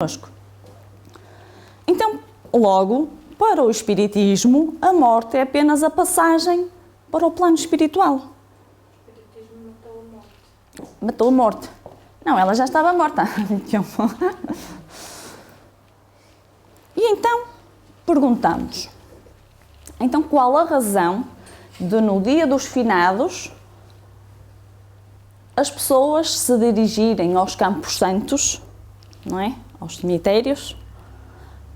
connosco. Então, logo, para o espiritismo, a morte é apenas a passagem para o plano espiritual. O espiritismo matou a morte. Matou a morte. Não, ela já estava morta. E então, perguntamos, então qual a razão de no dia dos finados as pessoas se dirigirem aos campos santos, não é? Aos cemitérios,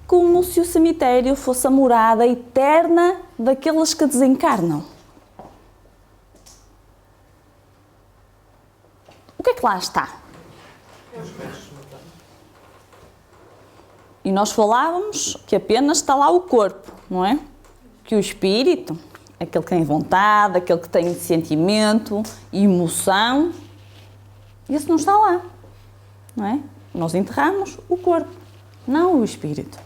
como se o cemitério fosse a morada eterna daqueles que desencarnam. O que é que lá está? E nós falávamos que apenas está lá o corpo, não é? Que o espírito, aquele que tem vontade, aquele que tem sentimento, emoção, esse não está lá, não é? Nós enterramos o corpo, não o espírito.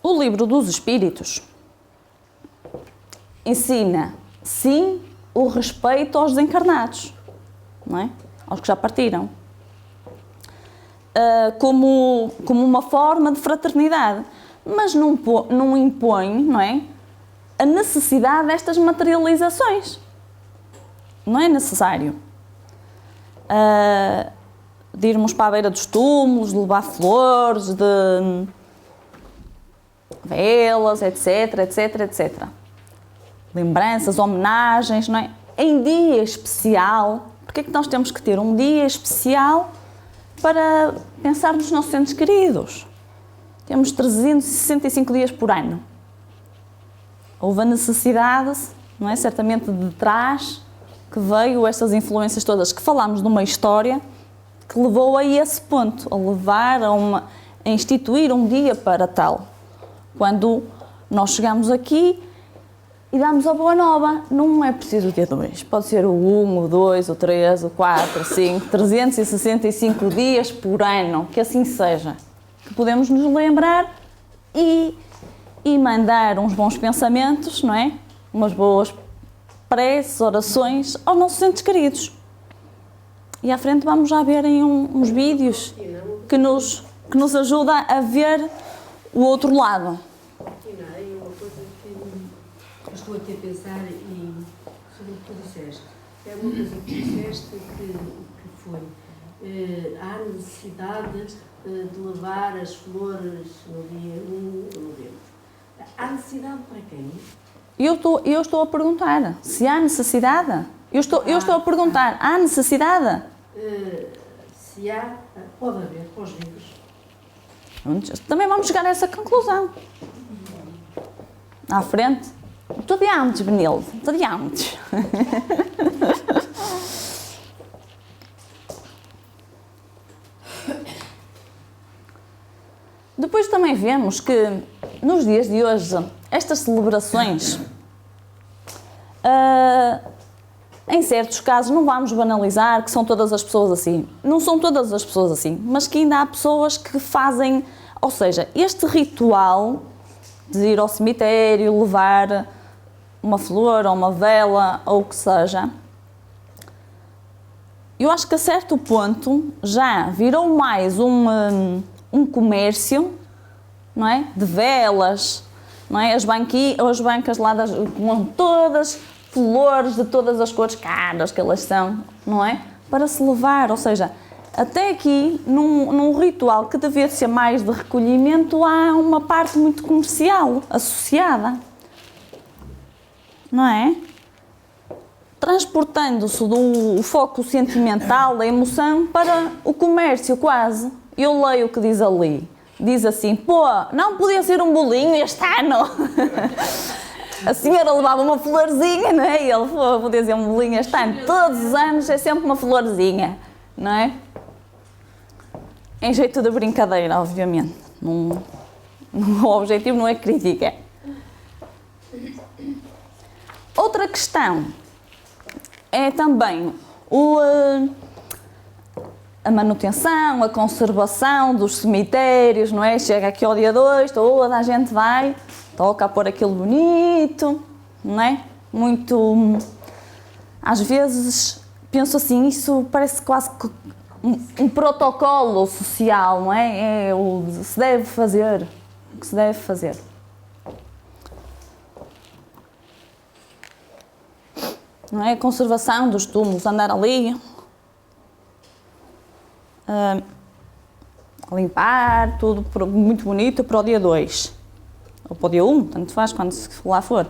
O livro dos Espíritos ensina, sim, o respeito aos desencarnados, não é? Aos que já partiram, como uma forma de fraternidade, mas não impõe, não é, a necessidade destas materializações. Não é necessário de irmos para a beira dos túmulos, de levar flores, de velas, etc, etc, etc. Lembranças, homenagens, não é? Em dia especial, porque é que nós temos que ter um dia especial para pensar nos nossos entes queridos? Temos 365 dias por ano. Houve a necessidade, não é? Certamente de trás, que veio estas influências todas, que falámos de uma história que levou a esse ponto, a levar a instituir um dia para tal. Quando nós chegamos aqui e damos a boa nova, não é preciso o dia 2, pode ser o 1, o 2, o 3, o 4, o 5, 365 dias por ano, que assim seja, que podemos nos lembrar e mandar uns bons pensamentos, não é? Umas boas preces, orações aos nossos entes queridos. E à frente vamos já ver em uns vídeos que nos ajuda a ver o outro lado. E uma coisa que eu estou aqui a pensar sobre o que tu disseste. É uma coisa que tu disseste que foi há necessidade de levar as flores no dia 1 de novembro. Há necessidade para quem? Eu estou a perguntar se há necessidade. Eu estou a perguntar, há necessidade? Se há, pode haver para os vivos. Também vamos chegar a essa conclusão. À frente. Tu adiantes, Benilde. Tu adiantes. Depois também vemos que nos dias de hoje estas celebrações, em certos casos, não vamos banalizar que são todas as pessoas assim. Não são todas as pessoas assim, mas que ainda há pessoas que fazem, ou seja, este ritual de ir ao cemitério, levar uma flor ou uma vela ou o que seja, eu acho que a certo ponto já virou mais um comércio, não é? De velas, não é? As bancas lá com todas flores de todas as cores caras que elas são, não é? Para se levar, ou seja, até aqui, num ritual que devia ser mais de recolhimento, há uma parte muito comercial associada, não é? Transportando-se do foco sentimental, da emoção, para o comércio quase. Eu leio o que diz ali. Diz assim, pô, não podia ser um bolinho este ano? A senhora levava uma florzinha, não é? E ele, pô, podia ser um bolinho este ano. Todos os anos é sempre uma florzinha, não é? Em jeito de brincadeira, obviamente. O objetivo não é crítica. Outra questão é também a manutenção, a conservação dos cemitérios, não é? Chega aqui ao dia 2, toda a gente vai, toca a pôr aquilo bonito, não é? muito... Às vezes penso assim, isso parece quase que um protocolo social, não é? É o que se deve fazer, o que se deve fazer. Não é? A conservação dos túmulos, andar ali, limpar, tudo muito bonito para o dia 2, ou para o dia 1, tanto faz quando lá for.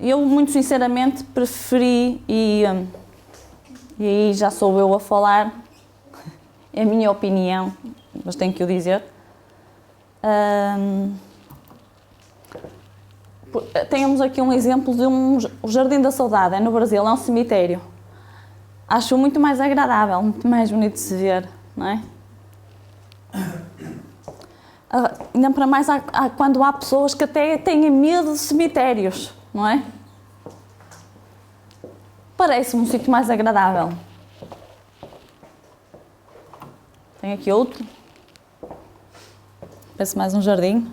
Eu, muito sinceramente, preferi, e aí já sou eu a falar, é a minha opinião, mas tenho que o dizer. Temos aqui um exemplo de o Jardim da Saudade, é no Brasil, é um cemitério. Acho muito mais agradável, muito mais bonito de se ver, não é? Ainda para mais quando há pessoas que até têm medo de cemitérios, não é? Parece-me um sítio mais agradável. Tem aqui outro. Parece mais um jardim.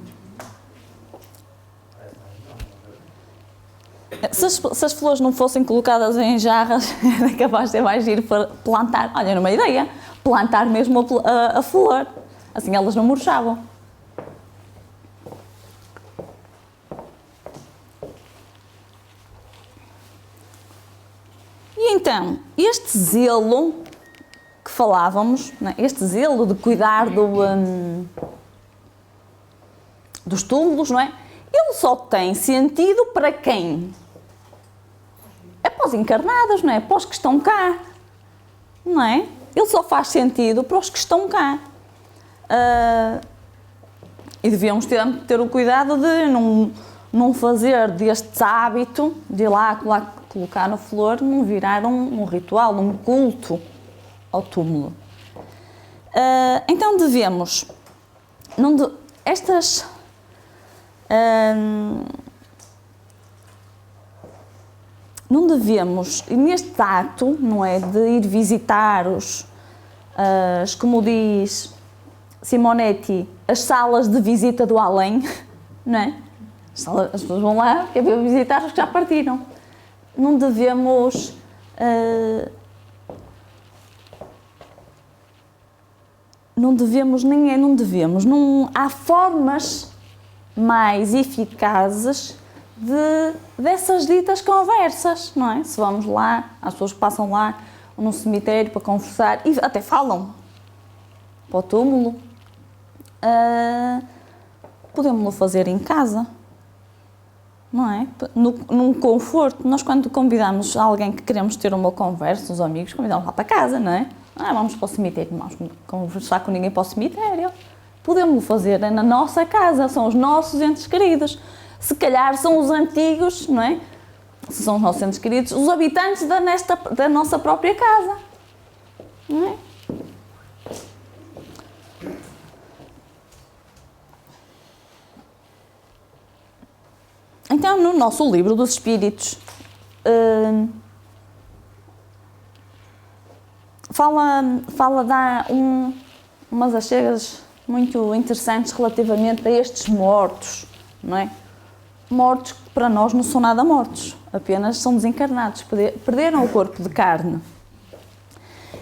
Se as flores não fossem colocadas em jarras, era capaz de ser mais giro para plantar. Olha, numa ideia, plantar mesmo a flor. Assim elas não murchavam. E então, este zelo que falávamos, né, este zelo de cuidar dos túmulos, não é? Ele só tem sentido para quem? É para os encarnados, não é? Para os que estão cá, não é? Ele só faz sentido para os que estão cá. E devíamos ter o cuidado de não fazer deste hábito de ir lá colocar na flor, não virar um ritual, um culto ao túmulo. Então devemos, não devemos, neste ato, não é, de ir visitar como diz Simonetti, as salas de visita do além, não é? As pessoas vão lá que é para visitar os que já partiram. Não devemos há formas mais eficazes dessas ditas conversas, não é? Se vamos lá, as pessoas que passam lá no cemitério para conversar e até falam para o túmulo, podemos-lo fazer em casa, não é? Num conforto. Nós, quando convidamos alguém que queremos ter uma conversa, os amigos, convidamos lá para casa, não é? Vamos para o cemitério, vamos conversar com ninguém para o cemitério. Podemos-lo fazer na nossa casa, são os nossos entes queridos. Se calhar são os antigos, não é? Se são os nossos entes queridos, os habitantes da nossa própria casa, não é? Então, no nosso livro dos Espíritos, dá umas achegas muito interessantes relativamente a estes mortos, não é? Mortos que para nós não são nada mortos, apenas são desencarnados, perderam o corpo de carne.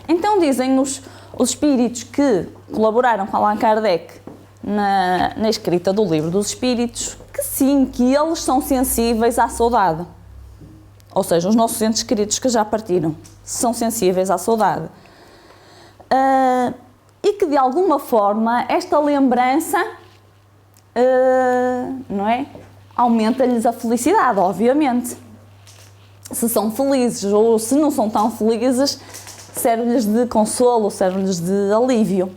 Então dizem os espíritos que colaboraram com Allan Kardec na escrita do livro dos Espíritos, que sim, que eles são sensíveis à saudade. Ou seja, os nossos entes queridos que já partiram são sensíveis à saudade. E que de alguma forma esta lembrança, não é? Aumenta-lhes a felicidade, obviamente. Se são felizes ou se não são tão felizes, serve-lhes de consolo, serve-lhes de alívio.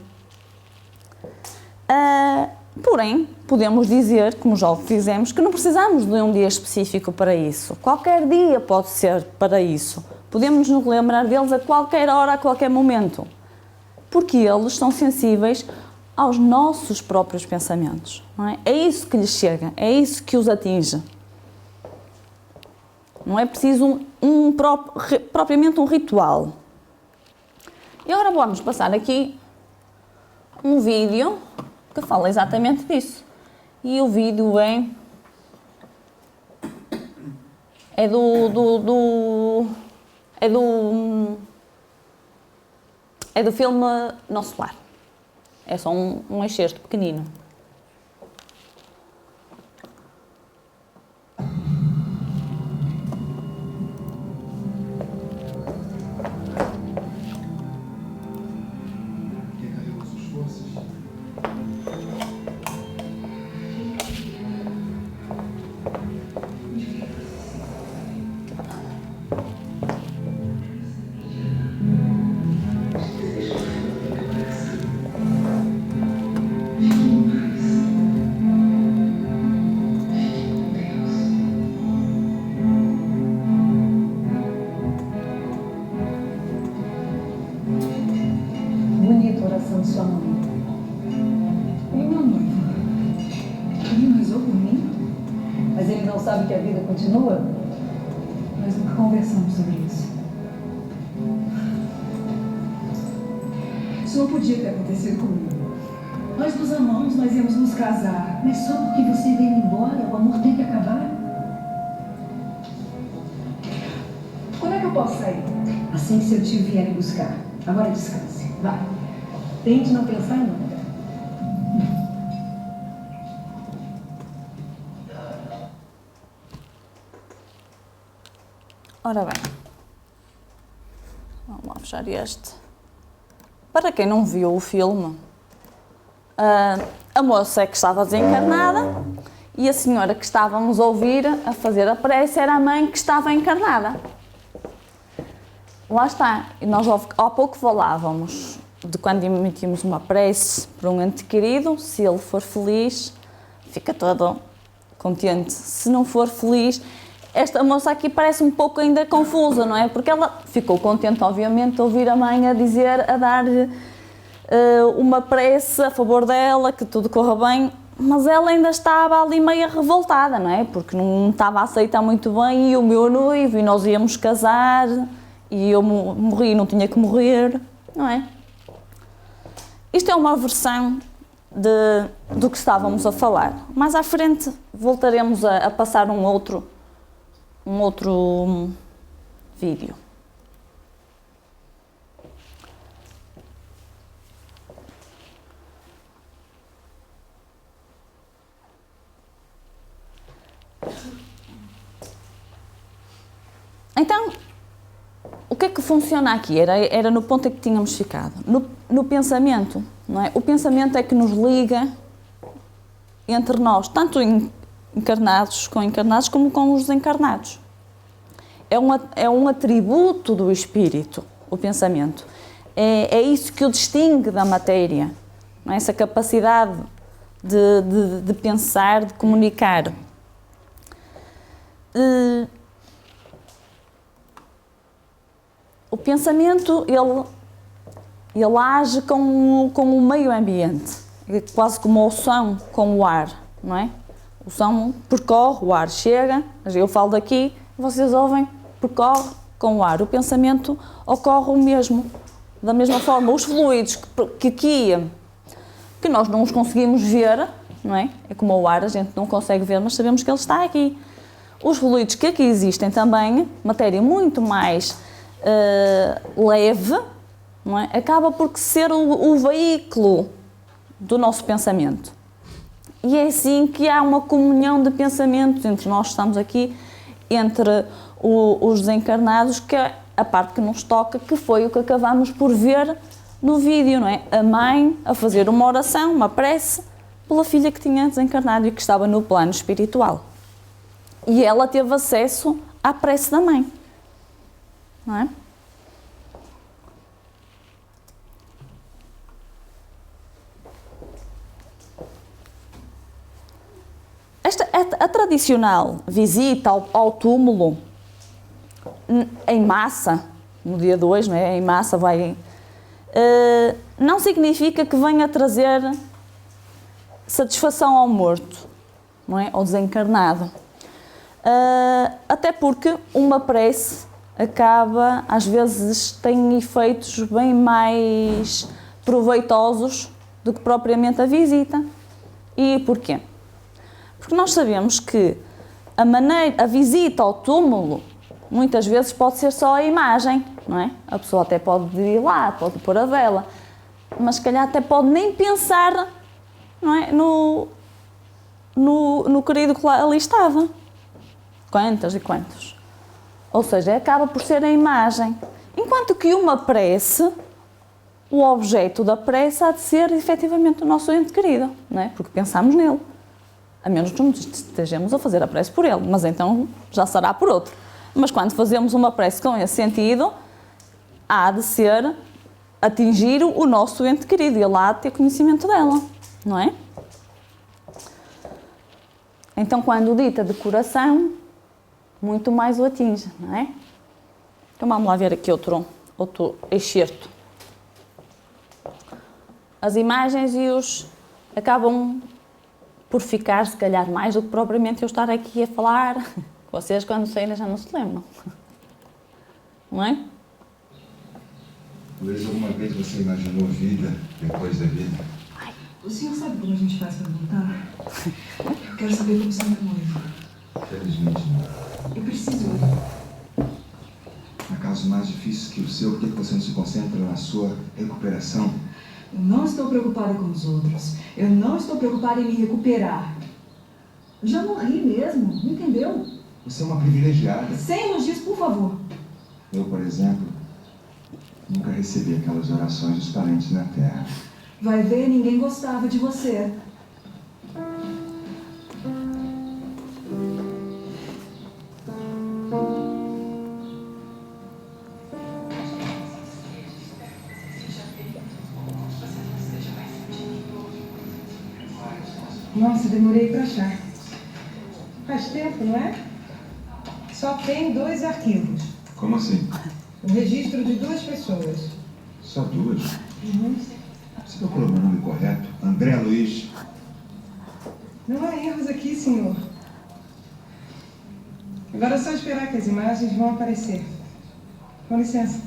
Porém, podemos dizer, como já o fizemos, que não precisamos de um dia específico para isso. Qualquer dia pode ser para isso. Podemos nos lembrar deles a qualquer hora, a qualquer momento. Porque eles são sensíveis aos nossos próprios pensamentos, não é? É isso que lhes chega, é isso que os atinge. Não é preciso propriamente um ritual. E agora vamos passar aqui um vídeo que fala exatamente disso. E o vídeo é É do filme Nosso Lar. É só um excerto pequenino. Bonita a oração de sua mãe. E meu noivo? Ele não rezou por mim? Mas ele não sabe que a vida continua? Nós nunca conversamos sobre isso. Isso não podia ter acontecido comigo. Nós nos amamos, nós íamos nos casar. Mas só porque você veio embora, o amor tem que acabar? Quando é que eu posso sair? Assim que seu tio vier me buscar. Agora descanse. Vai. Tente não pensar em nada. Ora bem. Vamos lá fechar este. Para quem não viu o filme, a moça é que estava desencarnada e a senhora que estávamos a ouvir a fazer a prece era a mãe que estava encarnada. Lá está. E nós há pouco falávamos de quando emitimos uma prece por um ente querido, se ele for feliz, fica todo contente. Se não for feliz, esta moça aqui parece um pouco ainda confusa, não é? Porque ela ficou contente, obviamente, de ouvir a mãe a dizer, a dar uma prece a favor dela, que tudo corra bem, mas ela ainda estava ali meio revoltada, não é? Porque não estava a aceitar muito bem, e o meu noivo, e nós íamos casar, e eu morri, não tinha que morrer, não é? Isto é uma versão do que estávamos a falar. Mais à frente voltaremos a passar um outro vídeo. Então, o que é que funciona aqui? Era no ponto em que tínhamos ficado. No pensamento, não é? O pensamento é que nos liga entre nós, tanto encarnados, como com os desencarnados. É um atributo do espírito, o pensamento. É isso que o distingue da matéria, não é? Essa capacidade de pensar, de comunicar. O pensamento, ele age com o meio ambiente, quase como o som com o ar, não é? O som percorre, o ar chega, eu falo daqui, vocês ouvem, percorre com o ar. O pensamento ocorre o mesmo, da mesma forma. Os fluidos que nós não os conseguimos ver, não é? É como o ar, a gente não consegue ver, mas sabemos que ele está aqui. Os fluidos que aqui existem também, matéria muito mais leve, não é? Acaba por ser o veículo do nosso pensamento. E é assim que há uma comunhão de pensamentos entre nós que estamos aqui, entre os desencarnados, que é a parte que nos toca, que foi o que acabamos por ver no vídeo, não é? A mãe a fazer uma oração, uma prece, pela filha que tinha desencarnado e que estava no plano espiritual. E ela teve acesso à prece da mãe, não é? A tradicional visita ao túmulo em massa, no dia 2, não é? Em massa não significa que venha trazer satisfação ao morto, não é? Ao desencarnado. Até porque uma prece acaba, às vezes, tem efeitos bem mais proveitosos do que propriamente a visita. E porquê? Porque nós sabemos que a visita ao túmulo, muitas vezes pode ser só a imagem, não é? A pessoa até pode ir lá, pode pôr a vela, mas se calhar até pode nem pensar, não é? No querido que lá, ali estava. Quantas e quantos? Ou seja, acaba por ser a imagem. Enquanto que uma prece, o objeto da prece há de ser efetivamente o nosso ente querido, não é? Porque pensamos nele. A menos que nos estejamos a fazer a prece por ele, mas então já será por outro. Mas quando fazemos uma prece com esse sentido, há de ser atingir o nosso ente querido e ele há de ter conhecimento dela, não é? Então, quando dita de coração, muito mais o atinge, não é? Então vamos lá ver aqui outro excerto. As imagens e os acabam por ficar, se calhar, mais do que propriamente eu estar aqui a falar. Vocês, quando saírem, já não se lembram. Não é? Luiz, alguma vez você imaginou vida depois da vida? O senhor sabe como a gente faz para voltar? Eu quero saber como está meu noivo. Felizmente não. Eu preciso. Há casos mais difíceis que o seu, por que você não se concentra na sua recuperação? Eu não estou preocupada com os outros. Eu não estou preocupada em me recuperar. Eu já morri mesmo, entendeu? Você é uma privilegiada. Sem elogios, por favor. Eu, por exemplo, nunca recebi aquelas orações dos parentes na terra. Vai ver, ninguém gostava de você. Nossa, demorei para achar. Faz tempo, não é? Só tem 2 arquivos. Como assim? O registro de 2 pessoas. Só 2? Você procurou meu nome correto? André Luiz. Não há erros aqui, senhor. Agora é só esperar que as imagens vão aparecer. Com licença.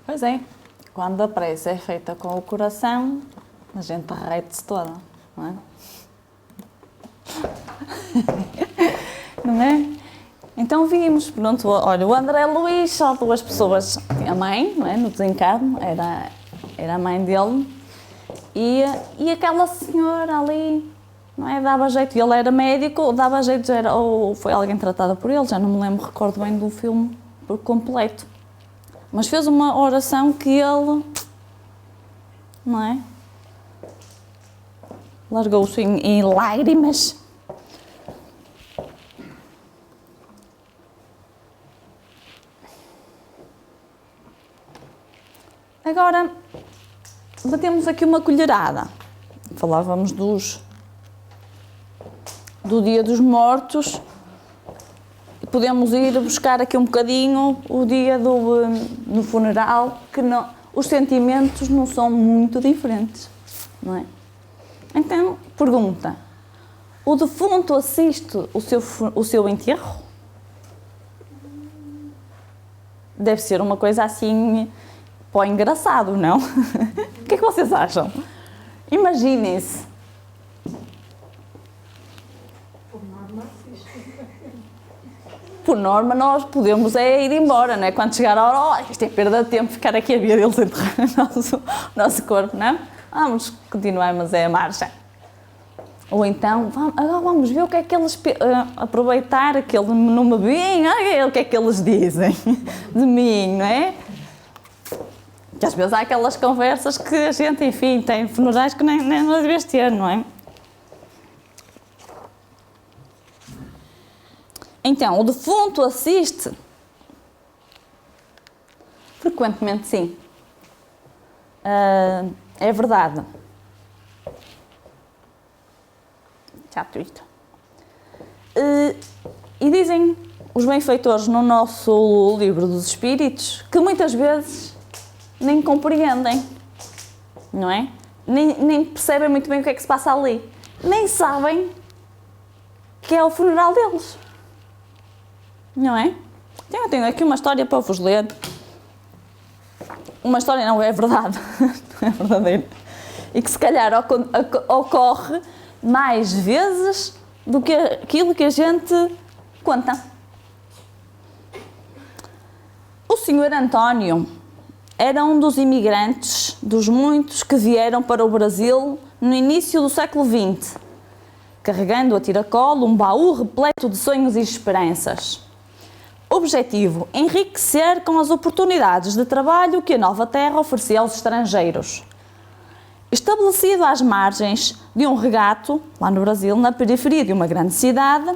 Pois é, quando a prece é feita com o coração, a gente derrete-se toda, não é? Não é? Então vimos, pronto, olha, o André Luiz, só 2 pessoas. A mãe, não é? No desencarno, era a mãe dele, e aquela senhora ali, não é? Dava jeito, ele era médico, dava jeito, ou foi alguém tratada por ele, já não me lembro, recordo bem do filme por completo. Mas fez uma oração que ele, não é? Largou-se em lágrimas. Agora, batemos aqui uma colherada. Falávamos do Dia dos Mortos. Podemos ir buscar aqui um bocadinho o dia do funeral, que não, os sentimentos não são muito diferentes, não é? Então, pergunta, o defunto assiste o seu enterro? Deve ser uma coisa assim, pô, engraçado, não? O que é que vocês acham? Imaginem-se por norma, nós podemos ir embora, não é? Quando chegar a hora, isto é perda de tempo ficar aqui a ver eles enterrar o nosso corpo, não? Vamos continuar, mas é a marcha. Ou então, agora vamos ver o que é que eles, aproveitar que ele não me vem, o que é que eles dizem de mim, não é? Que às vezes há aquelas conversas que a gente, enfim, tem funerais que nem não deves ter, não é? Então, o defunto assiste? Frequentemente, sim. É verdade. Chato isto. E dizem os benfeitores no nosso livro dos Espíritos que muitas vezes nem compreendem, não é? Nem percebem muito bem o que é que se passa ali. Nem sabem que é o funeral deles. Não é? Eu tenho aqui uma história para vos ler. Uma história não é verdade, não é verdadeira. E que se calhar ocorre mais vezes do que aquilo que a gente conta. O Sr. António era um dos imigrantes dos muitos que vieram para o Brasil no início do século XX, carregando a tiracolo um baú repleto de sonhos e esperanças. Objetivo: enriquecer com as oportunidades de trabalho que a nova terra oferecia aos estrangeiros. Estabelecido às margens de um regato, lá no Brasil, na periferia de uma grande cidade,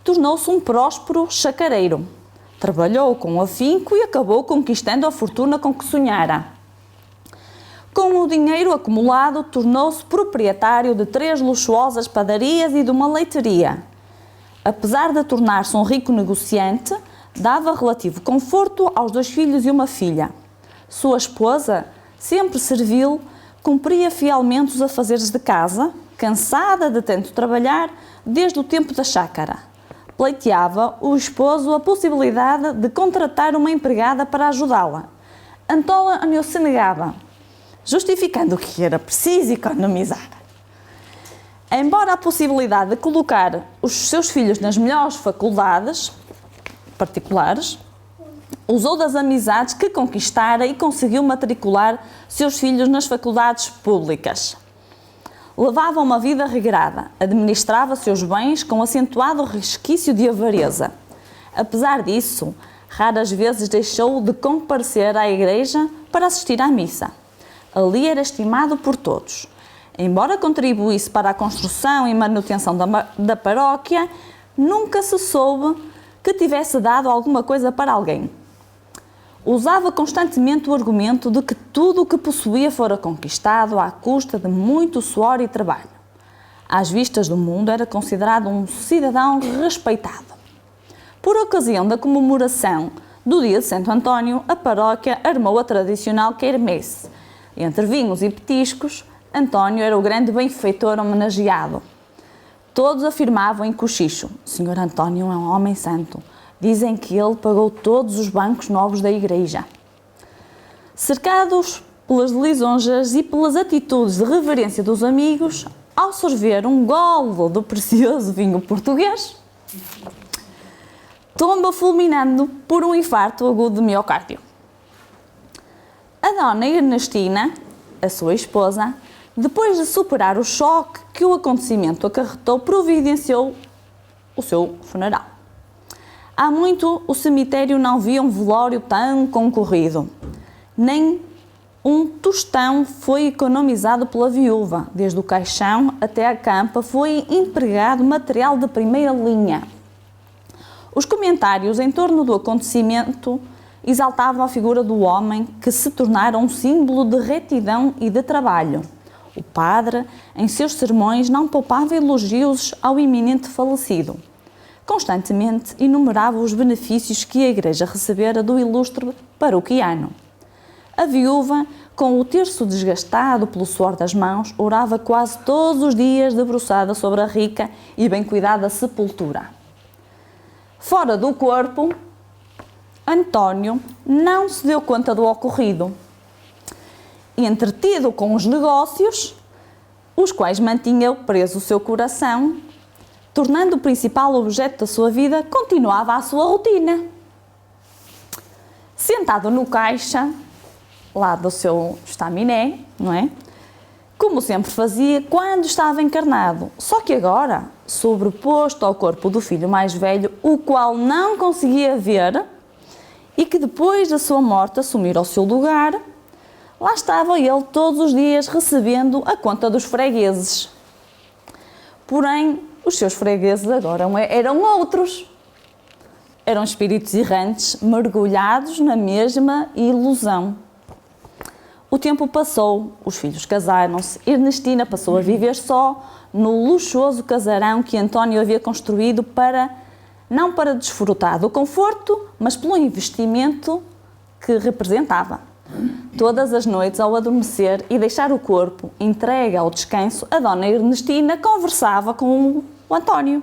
tornou-se um próspero chacareiro. Trabalhou com afinco e acabou conquistando a fortuna com que sonhara. Com o dinheiro acumulado, tornou-se proprietário de 3 luxuosas padarias e de uma leitaria. Apesar de tornar-se um rico negociante, dava relativo conforto aos 2 filhos e uma filha. Sua esposa, sempre servil, cumpria fielmente os afazeres de casa, cansada de tanto trabalhar desde o tempo da chácara. Pleiteava o esposo a possibilidade de contratar uma empregada para ajudá-la. António se negava, justificando que era preciso economizar. Embora a possibilidade de colocar os seus filhos nas melhores faculdades particulares, usou das amizades que conquistara e conseguiu matricular seus filhos nas faculdades públicas. Levava uma vida regrada, administrava seus bens com acentuado resquício de avareza. Apesar disso, raras vezes deixou de comparecer à igreja para assistir à missa. Ali era estimado por todos. Embora contribuísse para a construção e manutenção da paróquia, nunca se soube que tivesse dado alguma coisa para alguém. Usava constantemente o argumento de que tudo o que possuía fora conquistado à custa de muito suor e trabalho. Às vistas do mundo, era considerado um cidadão respeitado. Por ocasião da comemoração do dia de Santo António, a paróquia armou a tradicional quermesse. Entre vinhos e petiscos, António era o grande benfeitor homenageado. Todos afirmavam em cochicho: Sr. António é um homem santo. Dizem que ele pagou todos os bancos novos da igreja. Cercados pelas lisonjas e pelas atitudes de reverência dos amigos, ao sorver um golo do precioso vinho português, tomba fulminando por um infarto agudo de miocárdio. A dona Ernestina, a sua esposa, depois de superar o choque que o acontecimento acarretou, providenciou o seu funeral. Há muito o cemitério não via um velório tão concorrido. Nem um tostão foi economizado pela viúva. Desde o caixão até a campa foi empregado material de primeira linha. Os comentários em torno do acontecimento exaltavam a figura do homem que se tornara um símbolo de retidão e de trabalho. O padre, em seus sermões, não poupava elogios ao iminente falecido. Constantemente enumerava os benefícios que a Igreja recebera do ilustre paroquiano. A viúva, com o terço desgastado pelo suor das mãos, orava quase todos os dias debruçada sobre a rica e bem cuidada sepultura. Fora do corpo, António não se deu conta do ocorrido. Entretido com os negócios, os quais mantinha preso o seu coração, tornando o principal objeto da sua vida, continuava a sua rotina. Sentado no caixa, lá do seu estaminé, não é? Como sempre fazia quando estava encarnado, só que agora, sobreposto ao corpo do filho mais velho, o qual não conseguia ver, e que depois da sua morte assumir o seu lugar, lá estava ele todos os dias recebendo a conta dos fregueses. Porém, os seus fregueses agora eram outros. Eram espíritos errantes, mergulhados na mesma ilusão. O tempo passou, os filhos casaram-se, Ernestina passou a viver só no luxuoso casarão que António havia construído não para desfrutar do conforto, mas pelo investimento que representava. Todas as noites, ao adormecer e deixar o corpo entregue ao descanso, a dona Ernestina conversava com o António,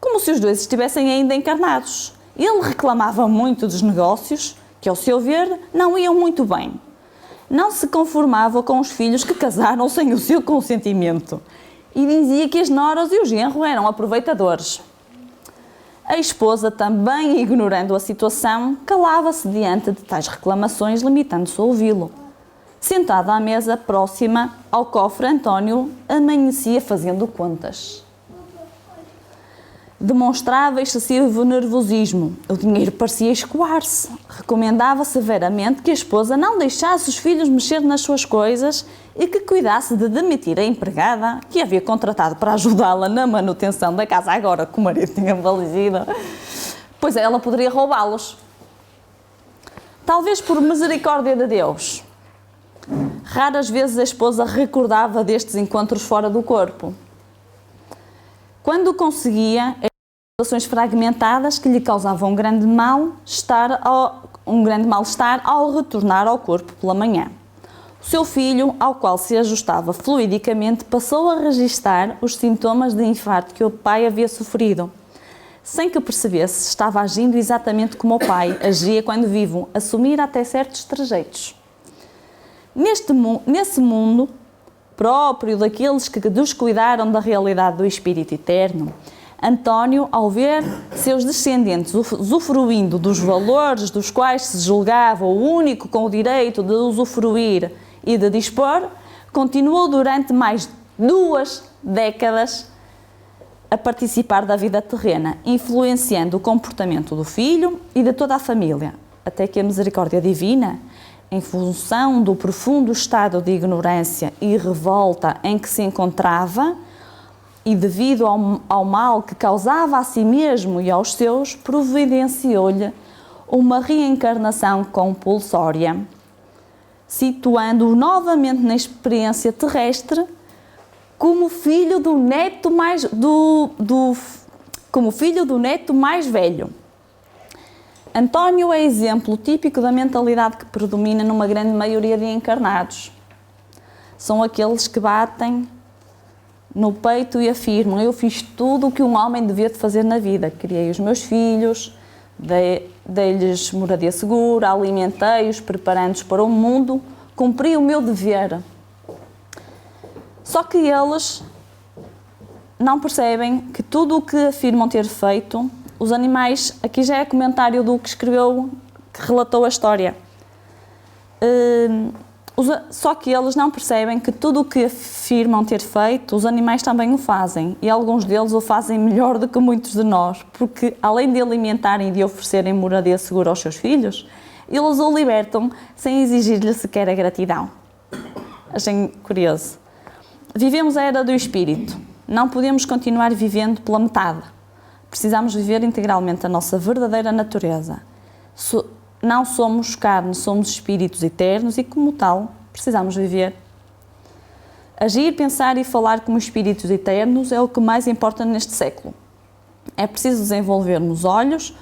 como se os dois estivessem ainda encarnados. Ele reclamava muito dos negócios, que, ao seu ver, não iam muito bem. Não se conformava com os filhos que casaram sem o seu consentimento e dizia que as noras e o genro eram aproveitadores. A esposa, também ignorando a situação, calava-se diante de tais reclamações, limitando-se a ouvi-lo. Sentado à mesa próxima ao cofre, António amanhecia fazendo contas. Demonstrava excessivo nervosismo. O dinheiro parecia escoar-se. Recomendava severamente que a esposa não deixasse os filhos mexer nas suas coisas e que cuidasse de demitir a empregada que havia contratado para ajudá-la na manutenção da casa agora que o marido tinha falecido, pois ela poderia roubá-los. Talvez por misericórdia de Deus. Raras vezes a esposa recordava destes encontros fora do corpo. Quando conseguia, as situações fragmentadas que lhe causavam um grande mal-estar ao retornar ao corpo pela manhã. O seu filho, ao qual se ajustava fluidicamente, passou a registar os sintomas de infarto que o pai havia sofrido. Sem que percebesse, estava agindo exatamente como o pai agia quando vivo, assumir até certos trejeitos. Nesse mundo próprio daqueles que descuidaram da realidade do Espírito Eterno, António, ao ver seus descendentes usufruindo dos valores dos quais se julgava o único com o direito de usufruir e de dispor, continuou durante mais 2 décadas a participar da vida terrena, influenciando o comportamento do filho e de toda a família, até que a misericórdia divina, em função do profundo estado de ignorância e revolta em que se encontrava e devido ao mal que causava a si mesmo e aos seus, providenciou-lhe uma reencarnação compulsória, situando-o novamente na experiência terrestre como filho do neto mais velho. António é exemplo típico da mentalidade que predomina numa grande maioria de encarnados. São aqueles que batem no peito e afirmam: eu fiz tudo o que um homem devia de fazer na vida. Criei os meus filhos, dei-lhes moradia segura, alimentei-os, preparando-os para o mundo, cumpri o meu dever. Só que eles não percebem que tudo o que afirmam ter feito, os animais, aqui já é comentário do que escreveu, que relatou a história. Só que eles não percebem que tudo o que afirmam ter feito, os animais também o fazem. E alguns deles o fazem melhor do que muitos de nós, porque além de alimentarem e de oferecerem moradia segura aos seus filhos, eles o libertam sem exigir-lhe sequer a gratidão. Achei curioso. Vivemos a era do espírito. Não podemos continuar vivendo pela metade. Precisamos viver integralmente a nossa verdadeira natureza. Não somos carne, somos espíritos eternos e, como tal, precisamos viver. Agir, pensar e falar como espíritos eternos é o que mais importa neste século. É preciso desenvolvermos olhos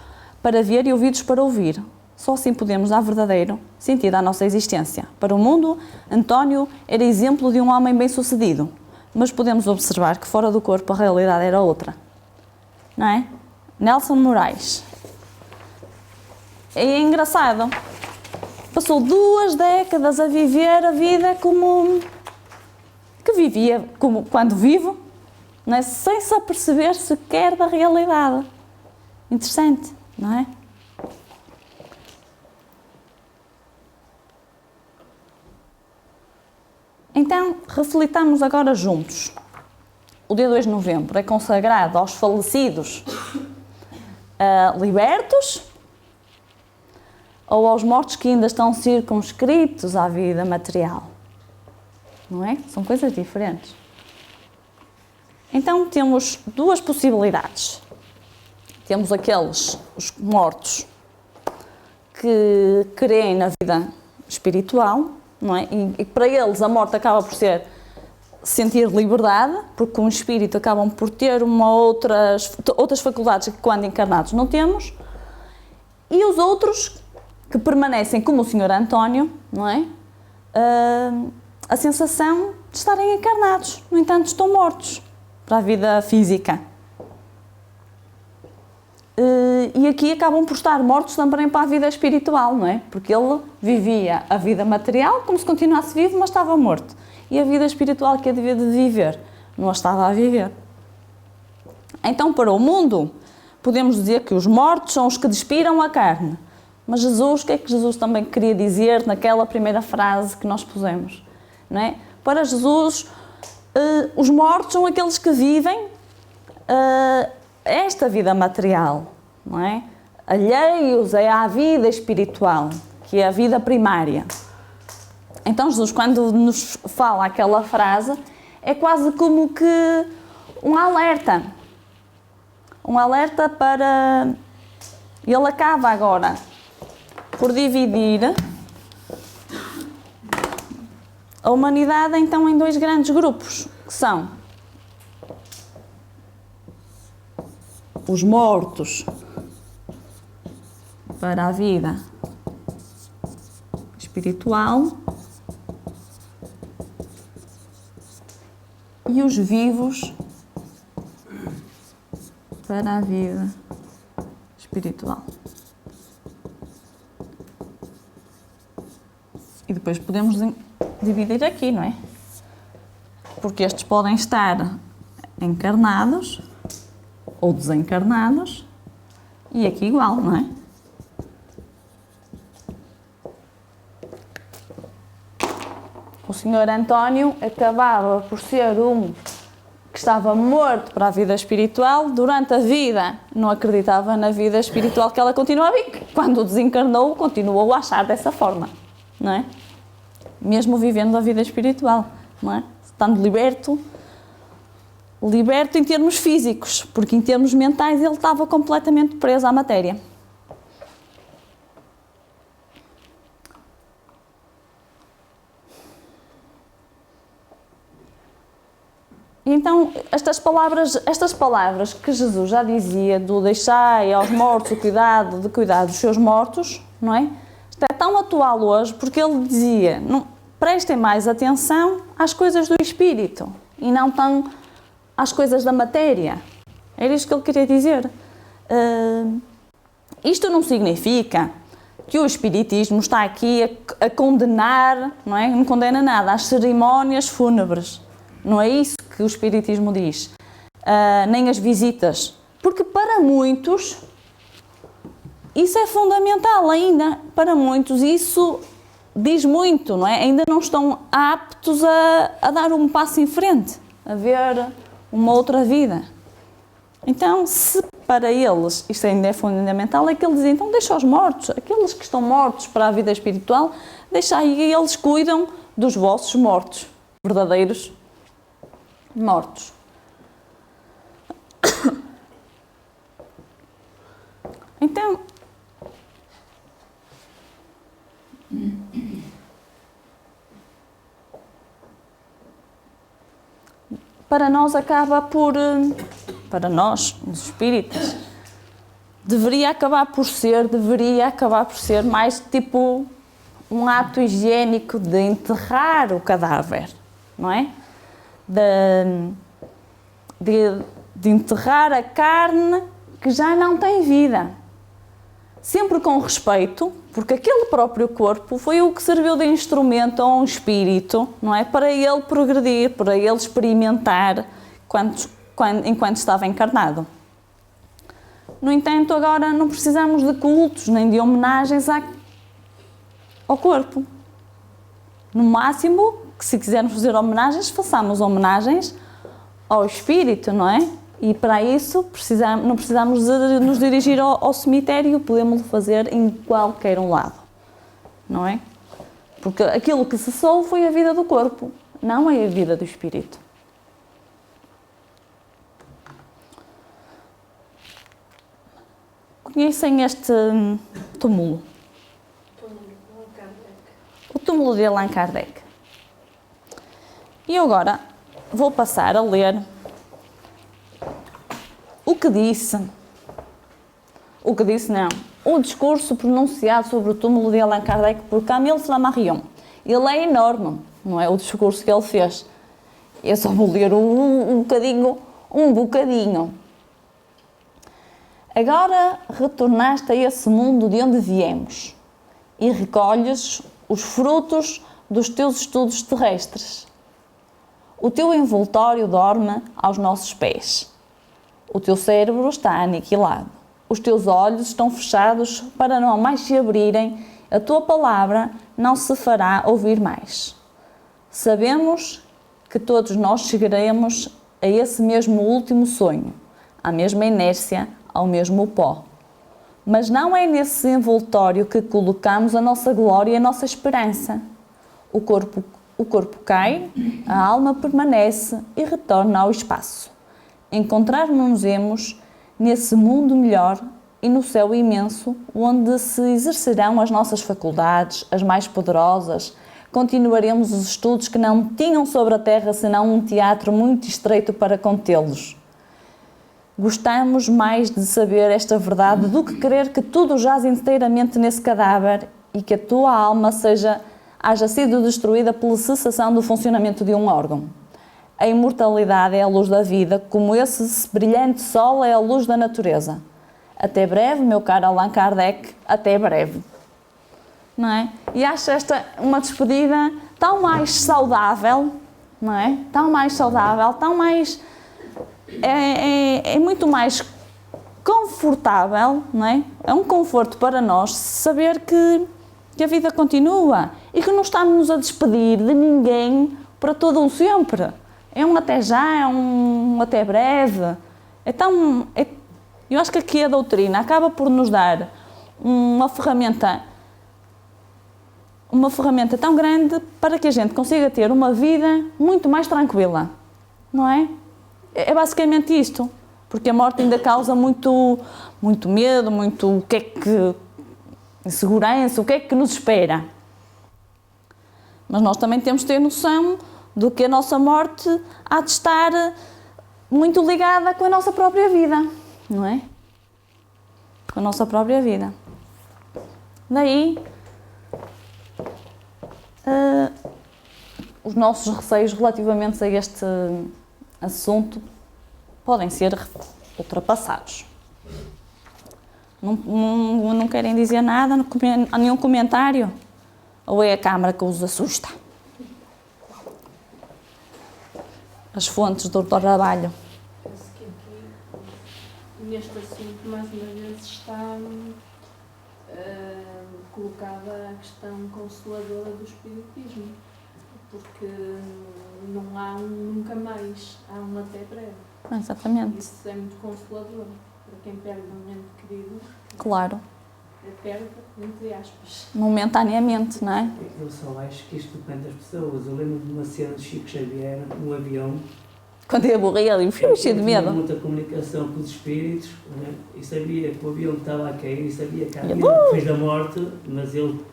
para ver e ouvidos para ouvir. Só assim podemos dar verdadeiro sentido à nossa existência. Para o mundo, António era exemplo de um homem bem-sucedido, mas podemos observar que fora do corpo a realidade era outra. Não é? Nelson Moraes. É engraçado. Passou 2 décadas a viver a vida como que vivia, como quando vivo, não é? Sem se aperceber sequer da realidade. Interessante, não é? Então, reflitamos agora juntos. O dia 2 de novembro é consagrado aos falecidos libertos ou aos mortos que ainda estão circunscritos à vida material? Não é? São coisas diferentes. Então, temos duas possibilidades. Temos aqueles, os mortos, que creem na vida espiritual, não é? E para eles a morte acaba por ser sentir liberdade, porque com o espírito acabam por ter outras faculdades que quando encarnados não temos. E os outros que permanecem como o Sr. António, não é? A sensação de estarem encarnados, no entanto estão mortos para a vida física. E aqui acabam por estar mortos também para a vida espiritual, não é? Porque ele vivia a vida material como se continuasse vivo, mas estava morto. E a vida espiritual que ele devia de viver, não a estava a viver. Então, para o mundo, podemos dizer que os mortos são os que despiram a carne. Mas Jesus, o que é que Jesus também queria dizer naquela primeira frase que nós pusemos? Não é? Para Jesus, os mortos são aqueles que vivem esta vida material, não é? Alheios à vida espiritual, que é a vida primária. Então Jesus, quando nos fala aquela frase, é quase como que um alerta para... Ele acaba agora por dividir a humanidade então em dois grandes grupos, que são os mortos para a vida espiritual e os vivos para a vida espiritual. E depois podemos dividir aqui, não é? Porque estes podem estar encarnados ou desencarnados e aqui igual, não é? O Sr. António acabava por ser um que estava morto para a vida espiritual, durante a vida não acreditava na vida espiritual que ela continuava e que, quando desencarnou, continuou a achar dessa forma, não é? Mesmo vivendo a vida espiritual, não é? Estando liberto em termos físicos, porque em termos mentais ele estava completamente preso à matéria. Então, estas palavras que Jesus já dizia, do deixai aos mortos o cuidado de cuidar dos seus mortos, não é? Isto é tão atual hoje, porque ele dizia, não, prestem mais atenção às coisas do espírito e não tão às coisas da matéria. Era isto que ele queria dizer. Isto não significa que o espiritismo está aqui a condenar, não é? Não condena nada, as cerimónias fúnebres. Não é isso que o espiritismo diz. Nem as visitas. Porque para muitos isso é fundamental ainda. Para muitos isso diz muito, não é? Ainda não estão aptos a dar um passo em frente, a ver uma outra vida. Então, se para eles isto ainda é fundamental, é que ele diz, então deixa os mortos, aqueles que estão mortos para a vida espiritual, deixa aí e eles cuidam dos vossos mortos, verdadeiros mortos. Então, para nós acaba por, para nós, os espíritas, deveria acabar por ser mais tipo um ato higiênico de enterrar o cadáver, não é? De enterrar a carne que já não tem vida. Sempre com respeito, porque aquele próprio corpo foi o que serviu de instrumento a um espírito, não é? Para ele progredir, para ele experimentar enquanto estava encarnado. No entanto, agora não precisamos de cultos nem de homenagens ao corpo. No máximo, que se quisermos fazer homenagens, façamos homenagens ao espírito, não é? E para isso não precisamos de nos dirigir ao cemitério, podemos fazer em qualquer um lado, não é? Porque aquilo que cessou foi a vida do corpo, não é a vida do espírito. Conhecem este túmulo? O túmulo de Allan Kardec. E agora vou passar a ler o discurso pronunciado sobre o túmulo de Allan Kardec por Camille Flammarion. Ele é enorme, não é? O discurso que ele fez. Eu só vou ler um bocadinho. Agora retornaste a esse mundo de onde viemos e recolhes os frutos dos teus estudos terrestres. O teu envoltório dorme aos nossos pés. O teu cérebro está aniquilado. Os teus olhos estão fechados para não mais se abrirem. A tua palavra não se fará ouvir mais. Sabemos que todos nós chegaremos a esse mesmo último sonho, à mesma inércia, ao mesmo pó. Mas não é nesse envoltório que colocamos a nossa glória e a nossa esperança. O corpo cai, a alma permanece e retorna ao espaço. Encontrar-nos-emos nesse mundo melhor e no céu imenso, onde se exercerão as nossas faculdades, as mais poderosas. Continuaremos os estudos que não tinham sobre a terra senão um teatro muito estreito para contê-los. Gostamos mais de saber esta verdade do que crer que tudo jaz inteiramente nesse cadáver e que a tua alma haja sido destruída pela cessação do funcionamento de um órgão. A imortalidade é a luz da vida, como esse brilhante sol é a luz da natureza. Até breve, meu caro Allan Kardec, até breve. Não é? E acho esta uma despedida tão mais saudável, não é? Tão mais saudável, tão mais... É muito mais confortável, não é? É um conforto para nós saber que a vida continua e que não estamos a despedir de ninguém para todo o sempre. É um até já, é um até breve. Eu acho que aqui a doutrina acaba por nos dar uma ferramenta tão grande para que a gente consiga ter uma vida muito mais tranquila, não é? É basicamente isto, porque a morte ainda causa muito medo, muito insegurança, o que é que nos espera. Mas nós também temos de ter noção de que a nossa morte há de estar muito ligada com a nossa própria vida, não é? Com a nossa própria vida. Daí, os nossos receios relativamente a este assunto podem ser ultrapassados. Não querem dizer nada, nenhum comentário? Ou é a Câmara que os assusta? As fontes do trabalho. Penso que aqui, neste assunto, mais uma vez está colocada a questão consoladora do espiritismo, porque não há um nunca mais, há um até breve. Exatamente. Isso é muito consolador para quem perde um ente querido. Claro. Perde, entre aspas. Momentaneamente, não é? Eu só acho que isto depende das pessoas. Eu lembro de uma cena de Chico Xavier no avião. Quando eu morri ali, cheio de medo. Tinha muita comunicação com os espíritos, né? E sabia que o avião estava a cair, e sabia que havia depois da morte, mas ele,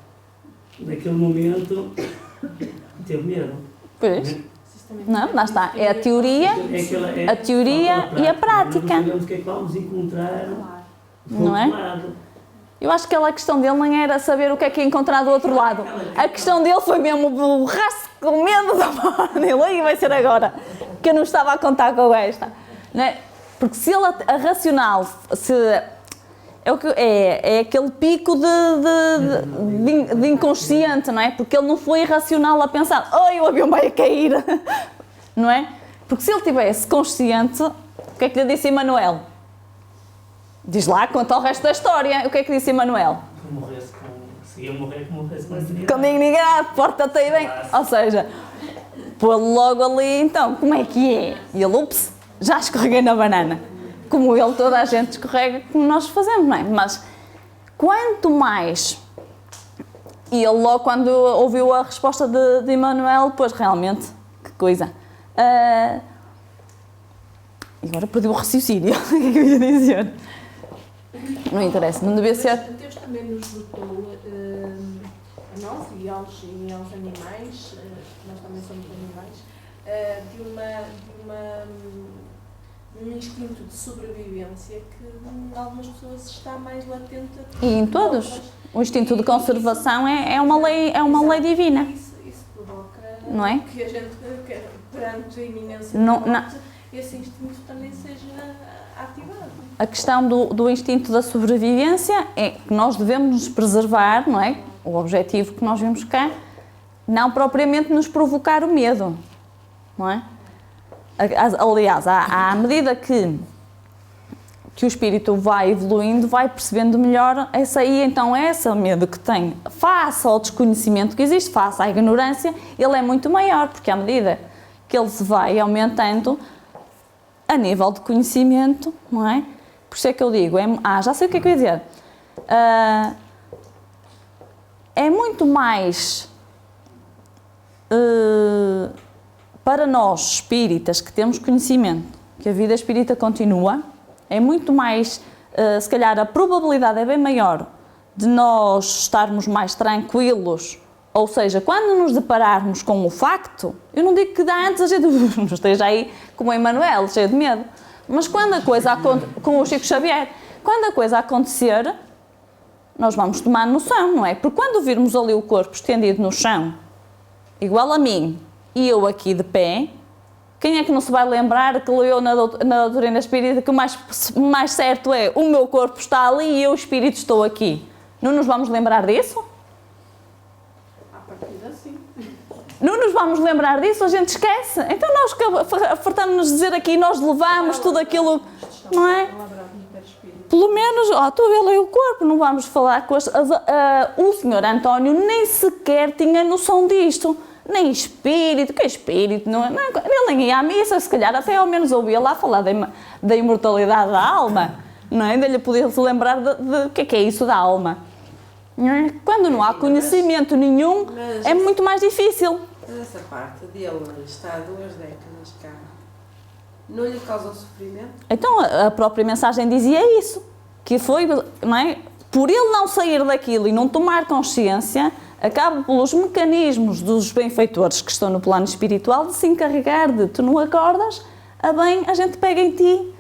naquele momento, teve medo. Pois. Né? Não, lá está. É a teoria, a teoria e a prática. Não sabemos o que é que vamos encontrar do não é? outro lado. Eu acho que aquela questão dele nem era saber o que é que ia encontrar do outro lado. A questão dele foi mesmo o rasco, com medo da morte. Ele aí vai ser agora, que eu não estava a contar com esta. Não é? Porque se ele, a racional, é aquele pico de inconsciente, não é? Porque ele não foi irracional a pensar, oi, o avião vai cair, não é? Porque se ele tivesse consciente, que é que lhe disse Emanuel? Diz lá, conta o resto da história. O que é que disse Emanuel? Se ia morrer, que morresse com dignidade. Com dignidade, porta-te aí bem. Ou seja, pô-lo logo ali, então, como é que é? E ele, ups, já escorreguei na banana. Como ele, toda a gente escorrega, como nós fazemos, não é? Mas quanto mais... E ele logo, quando ouviu a resposta de Emanuel, pois realmente, que coisa. E agora perdi o raciocínio. O que é que eu ia dizer? Não interessa, não devia ser... Deus também nos dotou, a nós e aos animais, nós também somos animais, de um instinto de sobrevivência que em algumas pessoas está mais latente. E em todos. O instinto de conservação é uma lei divina. Isso provoca, não é? Que a gente, perante a iminência Não, da morte, esse instinto também seja ativado. A questão do instinto da sobrevivência é que nós devemos nos preservar, não é? O objetivo que nós vimos cá, não propriamente nos provocar o medo, não é? Aliás, à medida que o espírito vai evoluindo, vai percebendo melhor esse medo que tem face ao desconhecimento que existe, face à ignorância, ele é muito maior, porque à medida que ele se vai aumentando a nível de conhecimento, não é? Por isso é que eu digo, já sei o que é que eu ia dizer. É muito mais para nós espíritas que temos conhecimento que a vida espírita continua, é muito mais, se calhar a probabilidade é bem maior de nós estarmos mais tranquilos, ou seja, quando nos depararmos com o facto, eu não digo que dá antes a gente não esteja aí como o Emanuel, cheio de medo, mas quando a coisa com o Chico Xavier, quando a coisa acontecer, nós vamos tomar noção, não é? Porque quando virmos ali o corpo estendido no chão, igual a mim, e eu aqui de pé, quem é que não se vai lembrar que leu na doutrina espírita que o mais certo é o meu corpo está ali e eu, espírito, estou aqui? Não nos vamos lembrar disso? À partida, sim. Não nos vamos lembrar disso? A gente esquece. Então nós fartamos-nos de dizer aqui, nós levamos tudo aquilo, não é? Pelo menos, tu vê ali o corpo, não vamos falar com o senhor António nem sequer tinha noção disto. Nem espírito, que é espírito, ele nem ia à missa, se calhar até ao menos ouvia lá falar da imortalidade da alma, não é? Ainda lhe podia se lembrar de que é isso da alma. Não é? Quando não há conhecimento nenhum, é muito mais difícil. Mas essa parte dele está há 2 décadas cá, não lhe causa sofrimento? Então a própria mensagem dizia isso, que foi, não é? Por ele não sair daquilo e não tomar consciência, acaba pelos mecanismos dos benfeitores que estão no plano espiritual de se encarregar de tu não acordas, a gente pega em ti,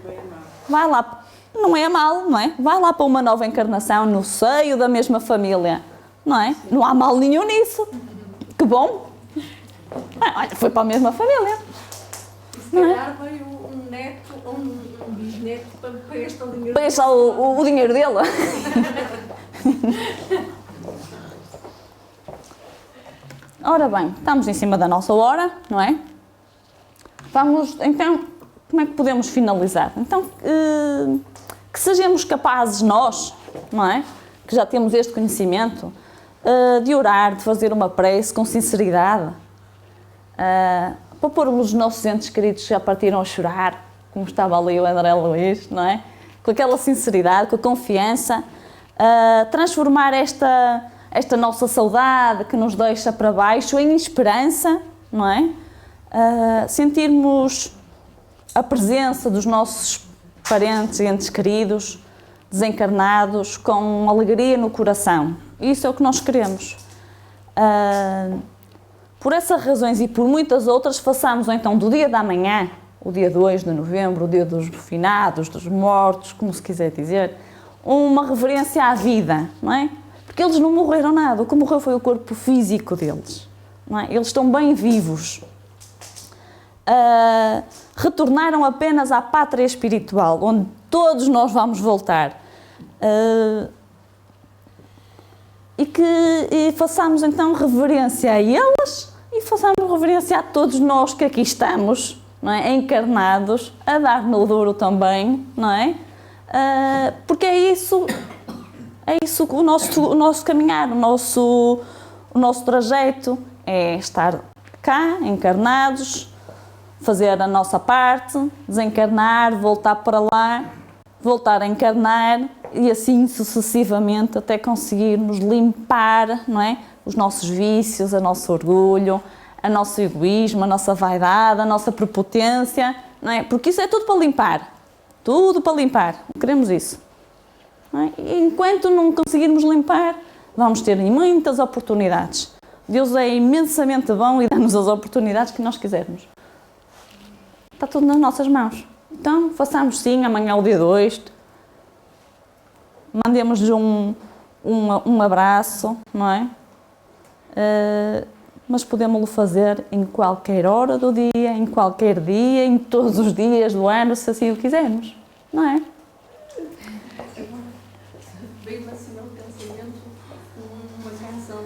vai lá, não é mal, não é? Vai lá para uma nova encarnação no seio da mesma família, não é? Não há mal nenhum nisso, que bom, olha, foi para a mesma família. Se calhar veio um neto ou um bisneto para este dinheiro. Para este o dinheiro dele. Ora bem, estamos em cima da nossa hora, não é? Vamos, então, como é que podemos finalizar? Então, que sejamos capazes nós, não é? Que já temos este conhecimento, de orar, de fazer uma prece com sinceridade, para pormos os nossos entes queridos que já partiram a chorar, como estava ali o André Luiz, não é? Com aquela sinceridade, com a confiança, transformar esta nossa saudade que nos deixa para baixo em esperança, não é? Sentirmos a presença dos nossos parentes e entes queridos, desencarnados, com alegria no coração. Isso é o que nós queremos. Por essas razões e por muitas outras, façamos então do dia da manhã, o dia 2 de novembro, o dia dos finados, dos mortos, como se quiser dizer, uma reverência à vida, não é? Porque eles não morreram nada, o que morreu foi o corpo físico deles, não é? Eles estão bem vivos. Retornaram apenas à pátria espiritual, onde todos nós vamos voltar. E façamos então reverência a eles e façamos reverência a todos nós que aqui estamos, não é? Encarnados, a dar no duro também, não é? Porque é isso o nosso caminhar, o nosso trajeto, é estar cá, encarnados, fazer a nossa parte, desencarnar, voltar para lá, voltar a encarnar e assim sucessivamente até conseguirmos limpar, não é? Os nossos vícios, o nosso orgulho, o nosso egoísmo, a nossa vaidade, a nossa prepotência, não é? Porque isso é tudo para limpar, queremos isso. Não é? E enquanto não conseguirmos limpar, vamos ter muitas oportunidades. Deus é imensamente bom e dá-nos as oportunidades que nós quisermos. Está tudo nas nossas mãos. Então, façamos sim, amanhã é o dia 2. Mandemos-lhe um abraço, não é? Mas podemos-lo fazer em qualquer hora do dia, em qualquer dia, em todos os dias do ano, se assim o quisermos, não é? Veio-me assim ao pensamento uma canção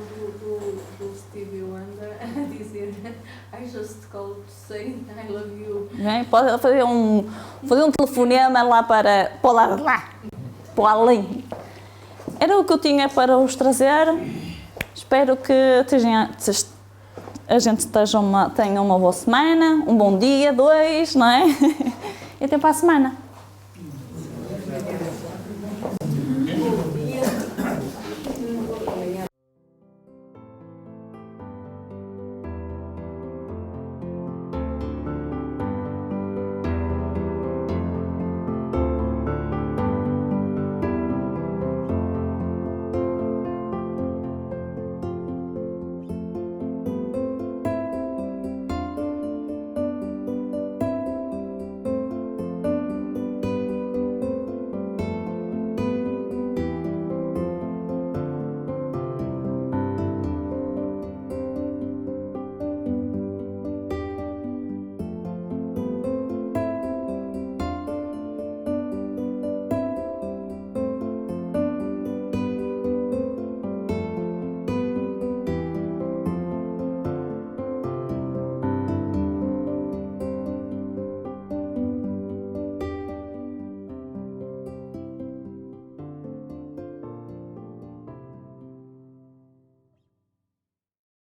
do Stevie Wonder a dizer I just called to say I love you. É? Pode fazer um telefonema lá para o além. Era o que eu tinha para os trazer. Espero que a gente tenha uma boa semana, um bom dia, 2, não é? E até para a semana.